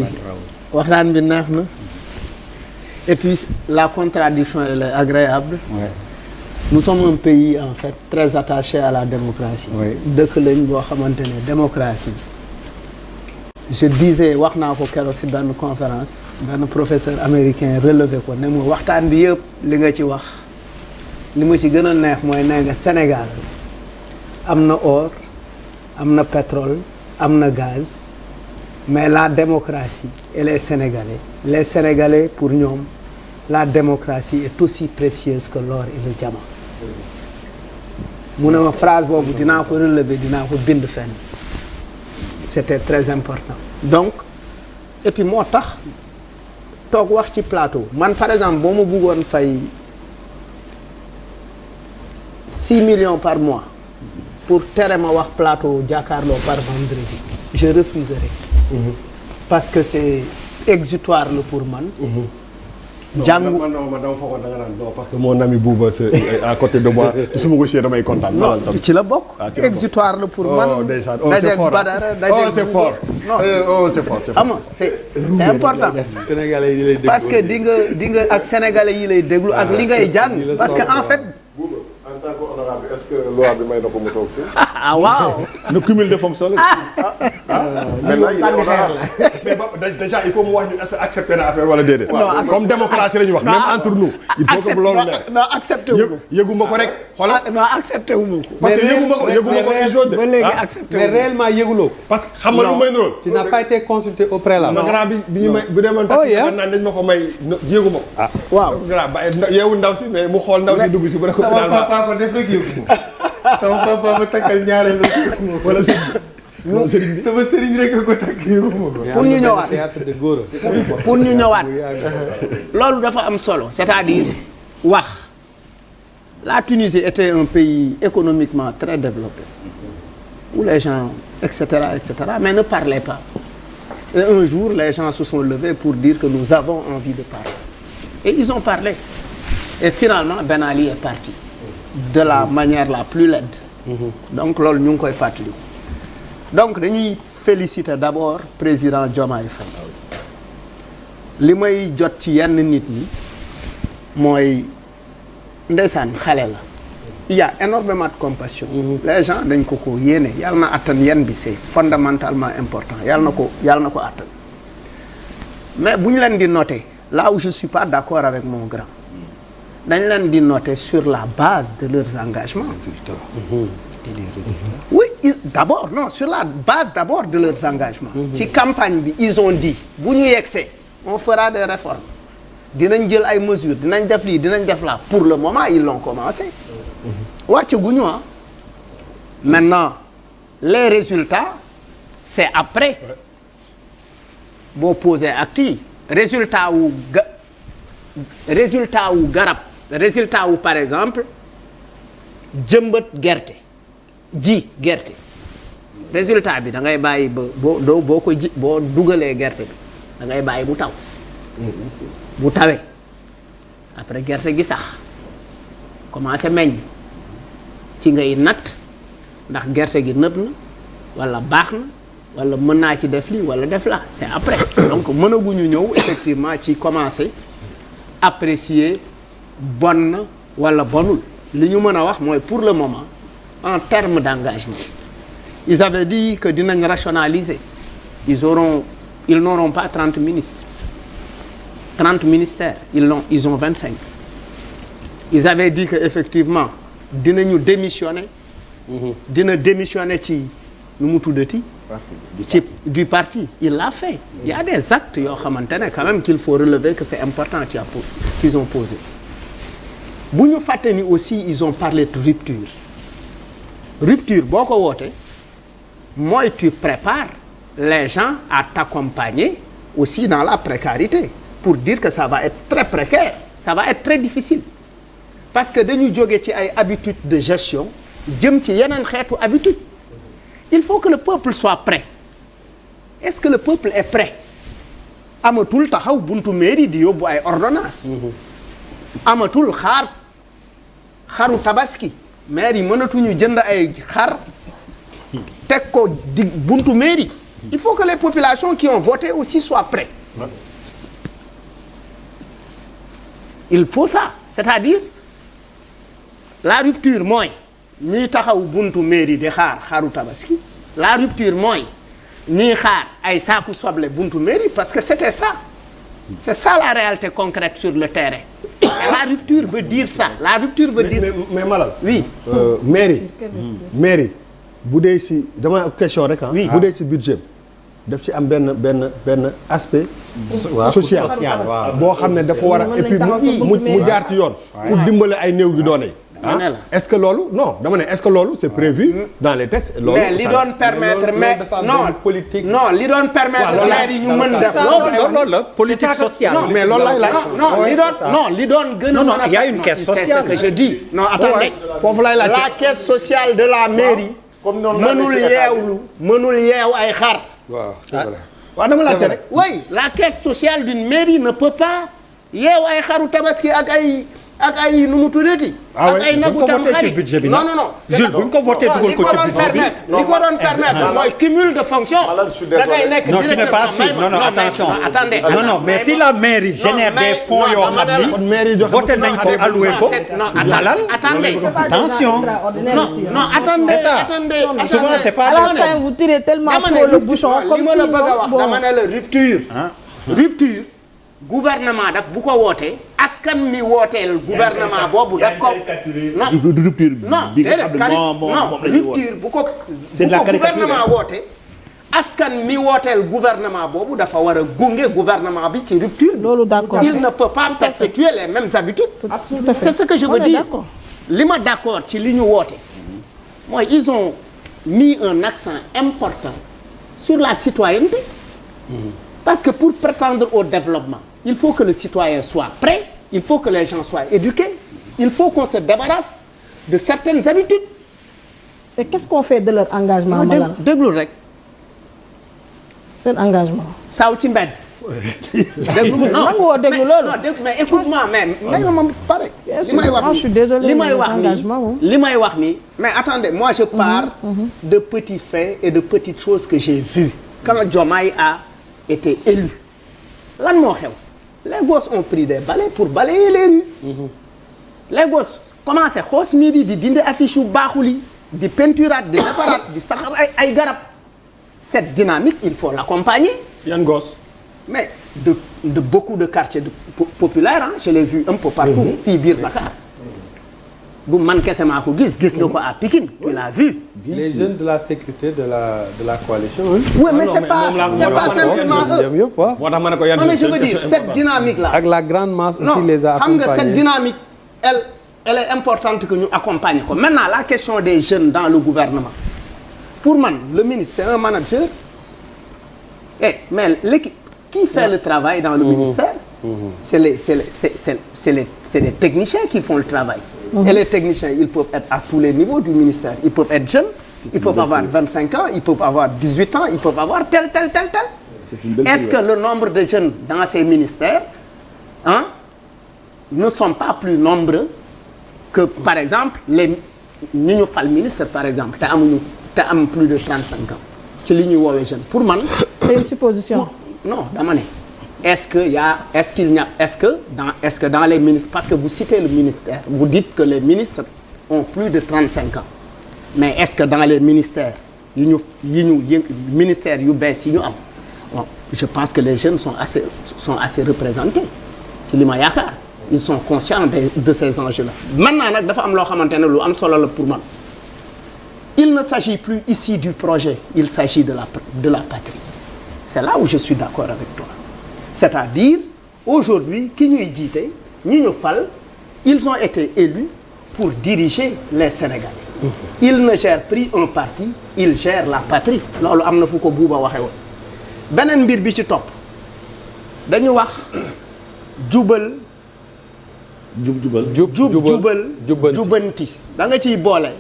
bi waxtaan bi neex na et puis la contradiction elle est agréable. Ouais. Nous sommes un pays en fait très attaché à la démocratie. dëkk lañ boo xamante ne démocratie. je disais wax naa ko keroog ci benn conférence benn professeur américain relevé ko ne mu waxtaan bi yëpp li nga ci wax li ma ci gën a neex mooy nee nga Sénégal am na or am na pétrole am na gaz mais la démocratie et les Sénégalais pour ñoom la démocratie est aussi précieuse que l'or et le diamant. mu ne ma phrase boobu dinaa ko relever dinaa ko bind fenn. C'était très important. Donc et puis moo tax toog wax ci plateau man par exemple boo ma bëggoon fay 6 millions par mois pour tere ma wax plateau jàkkaarloo par vendredi je refuserai. Parce que c'est exutoire la pour man. jàngu non man dama foogoon da nga naan non parce que mon ami Bouba c'est à côté de moi su ma ko séen damay kontaan. non ci la bokk. exutoire la pour man. oh déjà oh c'est fort oh c'est fort oh c'est fort c'est fort. c'est important. Sénégalais yi lay déglu parce que di nga ak sénégalais yi lay déglu ak li ngay jàng. parce que en fait. Bouba en tant que honorable est-ce que loi bi may na ko mu toog fii. ah waaw. le cumul de fonctions mais déjà il faut mu wax ñu est-ce que accepter na affaire wala déedéet. comme démocratie la ñu wax même entre nous. il faut que loolu leer. non accepté wu ma yëguma ko rek xoolal. non accepté wu ma ko. parce que yëguma ko une chose de. ba léegi accepté wu mais réellement yëguloo ko. parce que xam nga lu may niróol. tu n'as pas été consulté au préalable. non grand bi ñu may bu demoon takk naan dañ ma ko may yëguma ko. ah waaw grand ba yeewu ndaw si mais mu xool ndaw si dugg si bu ne ko. sama papa ko def rek yëgu sama papa ma takkal ñaareel wala sëriñ bi sama sëriñ rek ko takk yëgu ma ko. pour ñu ñëwaat théâtre de Gora. pour ñu ñëwaat loolu dafa am solo c'est-à-dire wax la Tunisie était un pays économiquement très développé où les gens etc mais ne parlaient pas et un jour les gens se sont levés pour dire que nous avons envie de parler et ils ont parlé et finalement Ben Ali est parti de la manière la plus laide. Donc loolu ñu ngi koy fàttali. Donc dañuy féliciter d'abord président Diomaye Faye. li may jot ci yenn nit ñi mooy ndeysaan xale la. Il y a énormément de compassion. Les gens dañ ko yéene yàlla na attan yenn bi c'est fondamentalement important yàlla na ko attan. Mais bu ñu leen di noter là où je suis pas d'accord avec mon grand. dañ leen di noter sur la base de leurs engagements. Et les résultats. Oui, d'abord non sur la base d'abord de leurs engagements. ci campagne bi ils ont dit bu ñu yegsee on fera des réformes dinañ jël ay mesures dinañ def lii dinañ def là pour le moment ils l'ont commencé. wàcc guñu ah. maintenant les résultats c'est après boo posé acte yi résultat wu garab. résultat wu par exemple jëmbat gerte ji gerte résultat bi da ngay bàyyi ba boo ko ji boo dugalee gerte bi da ngay bàyyi mu taw bu tawee après gerte gi sax commencé meññ ci ngay natt ndax gerte gi nëb na wala baax na wala mën naa ci def lii wala def la c'est après donc mënaguñu ñëw effectivement ci commencer apprécier bon na wala bonul li ñu mën a wax mooy pour le moment en termes d'engagement ils avaient dit que dinañ rationaliser ils n'auront pas 30 ministres 30 ministères ils ont 25 ils avaient dit que effectivement dinañu démissionner dina démissionner ci nu mu tuddati ci du parti il l'a fait il y a des actes yoo xamante ne quand même qu'il faut relever que c'est important qu'ils ont posé bu ñu fàtte ni aussi ils ont parlé de rupture boo ko wootee mooy tu prépares les gens à t'accompagner aussi dans la précarité pour dire que ça va être très précaire ça va être très difficile parce que dañu jóge ci ay habitudes de gestion jëm ci yeneen xeetu habitude il faut que le peuple soit prêt est-ce que le peuple est prêt amatul taxaw buntu mairie di yóbbu ay ordonnances amatul xaru tabaski maire yi mënatuñu jënd ay xar teg ko di buntu mairie il faut que les populations qui ont voté aussi soient prêtes. Il faut ça, c'est-à-dire la rupture mooy ñiy taxaw buntu mairie di xaar xaru tabaski. La rupture mooy ñiy xaar ay saaku soble buntu mairie parce que c'était ça. C'est ça la réalité concrète sur le terrain. Et la rupture veut dire ça. La rupture veut dire. mais Malal. Oui. mairie bu dee si dama question rek ah. Oui. bu dee si budget daf ci am benn aspect. social boo xam ne dafa war a et puis mu jaar ci yoon. pour dimbale ay néew gi doone. est-ce que loolu non dama ne est-ce que loolu c'est prévu dans les textes. loolu mais li doon permettre mais non li doon permettre maire yi ñu mën def. loolu la politique sociale. mais loolu lay laaj. li doon gën a. non il y a une caisse sociale. C'est ce que je dis. Non attendez. foofu lay laaj. La caisse sociale de la mairie. comme noonu mënul yeew ay xar. waaw c'est vrai. waaw dama laajte rek. Oui, la caisse sociale d'une mairie ne peut pas yeew ay xaru tabaski ak ay nu mu tuddati. ak ay nagu tam xarit non. Jules bu ñu ko voté dugal ko ci budget bi. li ko doon permettre mooy cumul de fonction. da ngay nekk directement non attention. attendez non mais si la mairie génère des fonds yoo xam ni voté nañ ko alloué ko. Malal attendez attention. non attendez souvent c'est pas. À la fin vous tirez tellement trop le bouchon comme si dama ne la rupture. Gouvernement daf bu ko wootee askan mi wooteel gouvernement boobu daf ko non rupture bu ko gouvernement woote askan mi wooteel gouvernement boobu dafa war a gunge gouvernement bi ci rupture. loolu d'accord il ne peut pas perpétuer les mêmes habitudes. Tout à fait. C'est ce que je veux dire. li ma d'accord ci li ñu woote mooy ils ont mis un accent important sur la citoyenneté. Parce que pour prétendre au développement, il faut que le citoyen soit prêt, il faut que les gens soient éduqués, il faut qu'on se débarrasse de certaines habitudes. Et qu'est-ce qu'on fait de leur engagement, Malal? déglu rek. Seen engagement. Saaw ci mbedd. déglu mais écoute-moi mais nga ma pare. li may wax je suis désolé li may wax ni mais attendez moi je pars de petits faits et de petites choses que j'ai vues quand Diomaye a été élu. Lan moo xew les gosses ont pris des balais pour balayer les rues. Les gosses commencé xoos midi di dindi affiche yu baaxul yi di peinturaat di defaraat di saxar ay garab. Cette dynamique il faut l'accompagner. yan gosses. Mais de beaucoup de quartiers populaires hein, je l'ai vu un peu partout. fii biir Dakar. bu man kese maa ko gis nga ko à Pikine tu l'as vu. Les jeunes de la sécurité de la coalition. Oui mais c'est pas simplement eux. moo tax ma ne ko yan mais je veux dire cette dynamique là. Ak la grande masse aussi les a accompagnés. xam nga cette dynamique elle est importante que ñu accompagner ko. Maintenant la question des jeunes dans le gouvernement. Pour man le ministre c'est un manager. Mais l'équipe qui fait le travail dans le ministère. C'est les techniciens qui font le travail. Et les techniciens, ils peuvent être à tous les niveaux du ministère. Ils peuvent être jeunes, ils peuvent avoir 25 ans, ils peuvent avoir 18 ans, ils peuvent avoir tel. Est-ce que le nombre de jeunes dans ces ministères ne sont pas plus nombreux que, par exemple, les ñi ñu fal ministre, par exemple, te am plus de 35 ans ci li ñuy woowee jeunes. Pour man, c'est une supposition. Non, dama ne. Est-ce que dans les ministres, parce que vous citez le ministère, vous dites que les ministres ont plus de 35 ans. Mais est-ce que dans les ministères, ministères yu bees yi ñu am, bon, je pense que les jeunes sont assez représentés. ci li ma yaakaar. Ils sont conscients de ces enjeux-là. Maintenant nag dafa am loo xamante ne lu am solo la pour man. Il ne s'agit plus ici du projet, il s'agit de la patrie. C'est là où je suis d'accord avec toi. C'est-à-dire, aujourd'hui, ki ñuy jiite, ñi ñu fal, ils ont été élus pour diriger les Sénégalais. Ils ne gèrent plus un parti, ils gèrent la patrie. Loolu am na fu ko Buuba waxee woon. Beneen mbir bi ci topp dañu wax jubal jubanti da nga ciy boole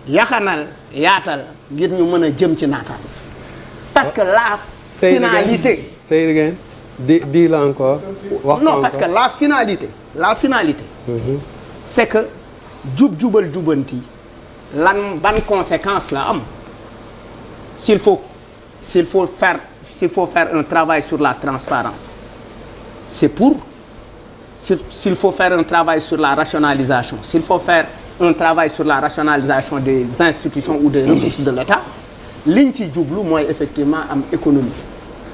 yaxanal yaatal ngir ñu mën a jëm ci naataan parce que la finalité dis-le encore. Non parce que la finalité c'est que jubal jubanti ban conséquence la am s'il faut s'il faut faire un travail sur la transparence, c'est pour. S'il faut faire un travail sur la rationalisation, s'il faut faire un travail sur la rationalisation des institutions ou des ressources de l'État, liñ ci jublu mooy effectivement am économie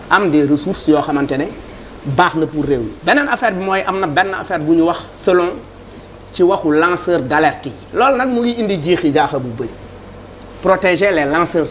am des ressources yoo xamante ne baax na pour réew mi. beneen affaire bi mooy am na benn affaire bu ñu wax selon ci waxu lanceur d'alerte yi loolu nag mu ngi indi jiixi jaaxa bu bëri protéger les lanceurs